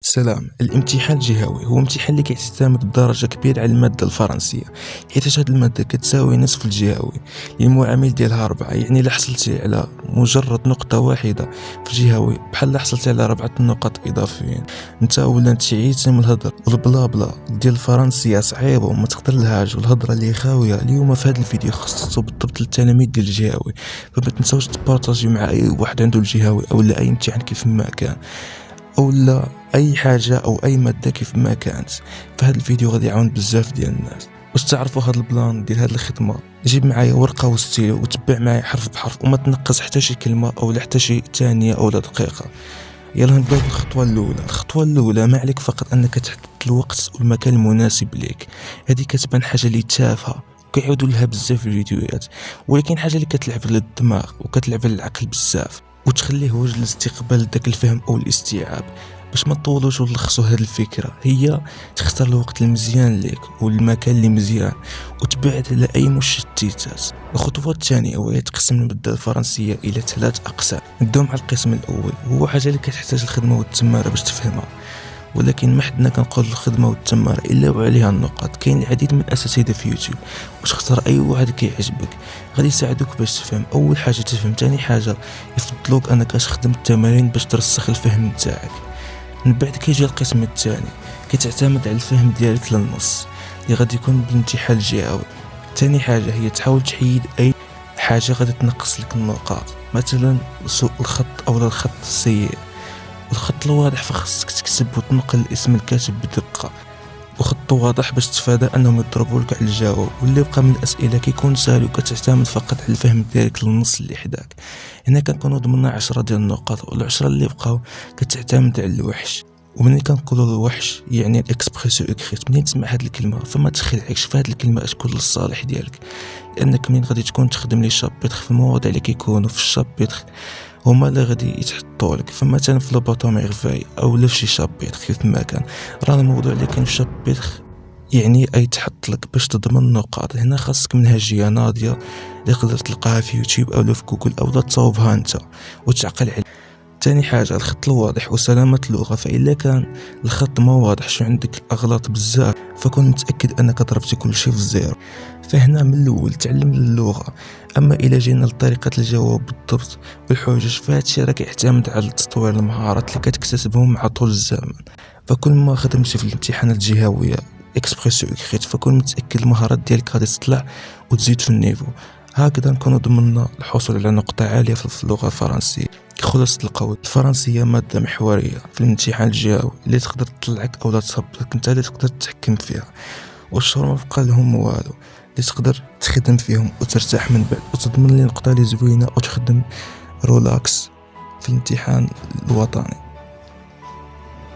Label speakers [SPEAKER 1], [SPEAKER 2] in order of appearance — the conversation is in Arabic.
[SPEAKER 1] سلام. الامتحان الجهوي هو امتحان اللي كيعتمد بدرجه كبيره على الماده الفرنسيه، حيت هاد الماده كتساوي نصف الجهوي اللي المعامل ديالها 4. يعني الا حصلتي على مجرد نقطه واحده في الجهوي بحال حصلتي على 4 نقاط اضافيين. انت ولا انت عييتي من الهضر والبلا بلا ديال الفرنسيه صعيبه وما تقدر لهاش، والهضره اللي خاويه اليوم في هذا الفيديو خصصته بالضبط للتلاميذ ديال الجهوي، فما تنساوش تبارطاجي مع اي واحد عنده الجهوي او لا اي امتحان كيف ما كان، او لا اي حاجه او اي ماده كيف ما كانت. فهذا الفيديو غادي يعاون بزاف ديال الناس. باش تعرفوا هذا البلان ديال هذه الخدمه جيب معايا ورقه وستيلو وتبع معايا حرف بحرف وما تنقص حتى شي كلمه او لا حتى شي ثانيه او لا دقيقه. يلا نبداو بالخطوه الاولى. الخطوه الاولى ما عليك فقط انك تحدد الوقت والمكان المناسب ليك. هذه كتبان حاجه اللي تافهه كيعودوا لها بزاف في الفيديوهات، ولكن حاجه اللي كتلعب على الدماغ وكتلعب على العقل بزاف وتخليه وجه لاستقبال داك الفهم او الاستيعاب. باش ما نطولوش ونلخصوا هذه الفكره، هي تختار الوقت المزيان ليك والمكان اللي مزيان وتبعد على اي مشتتات. الخطوه الثانيه وهي تقسم الماده الفرنسيه الى 3 اقسام. نبداو مع القسم الاول، هو حاجه اللي كتحتاج الخدمه والتماره باش تفهمها، ولكن ما حدنا كنقول الخدمه والتماره الا وعليها النقاط. كاين العديد من الاساتذه في يوتيوب، واش اختار اي واحد كيعجبك غادي يساعدوك باش تفهم. اول حاجه تفهم، ثاني حاجه يفضلوك انك تخدم التمارين باش ترسخ الفهم نتاعك. من بعد كيجي القسم الثاني، كتعتمد على الفهم ديالك للنص اللي غادي يكون بالامتحان الجهوي. ثاني حاجه هي تحاول تحيد اي حاجه غادي تنقص لك النقاط، مثلا سوء الخط او الخط السيء. الخط الواضح فخصك تكتب وتنقل اسم الكاتب بدقه، وخط واضح باش تتفادى انهم يضربوا لك على الجواب. واللي بقى من الاسئله كيكون سهل وكتعتمد فقط على الفهم ديالك للنص اللي حداك. هنا كنكونوا ضمننا 10 ديال النقاط، وال10 اللي بقاو كتعتمد على الوحش. ومنين كنقولوا الوحش يعني الاكسبريسيو اكريت، منين تسمع هذه الكلمه فما تخلعكش في هذه الكلمه تكون للصالح ديالك، لانك منين غادي تكون تخدم لي شابيتر في المواضيع اللي كيكونوا في الشابيتر هما اللي غادي يتحطوا لك. فمثلا في لوباطو ميرفاي او لا في شي شابيتر كيف ما كان، راه الموضوع اللي كاين في شابيتر يعني اي تحط لك باش تضمن النقاط. هنا خاصك منهجيه ناضيه اللي تقدر تلقاها في يوتيوب او في جوجل او لا تصاوبها انت وتعقل عليها. ثاني حاجه الخط الواضح وسلامه اللغه، فإلا كان الخط ما واضحش وعندك الاغلاط بزاف فكون متاكد انك ضربتي كل شيء في الزيرو. فهنا من الاول تعلم اللغه. اما الى جينا لطريقه الجواب بالضبط والحجج فهاد الشيء راه كيعتمد على تطوير المهارات اللي كتكتسبهم مع طول الزمن. فكل ما خدمتي في الامتحانات الجهويه اكسبريسيو اكريت فكون متاكد المهارات ديالك غادي تطلع وتزيد في النيفو. هكذا نكونوا ضمننا الحصول على نقطه عاليه في اللغه الفرنسيه. خلاصة القول، الفرنسيه ماده محوريه في الامتحان الجهوي اللي تقدر تطلعك او لا تهبطك، انت اللي تقدر تتحكم فيها. والشهور ما بقى لهم والو اللي تقدر تخدم فيهم وترتاح من بعد وتضمن لي نقطه اللي زوينه وتخدم رولاكس في الامتحان الوطني.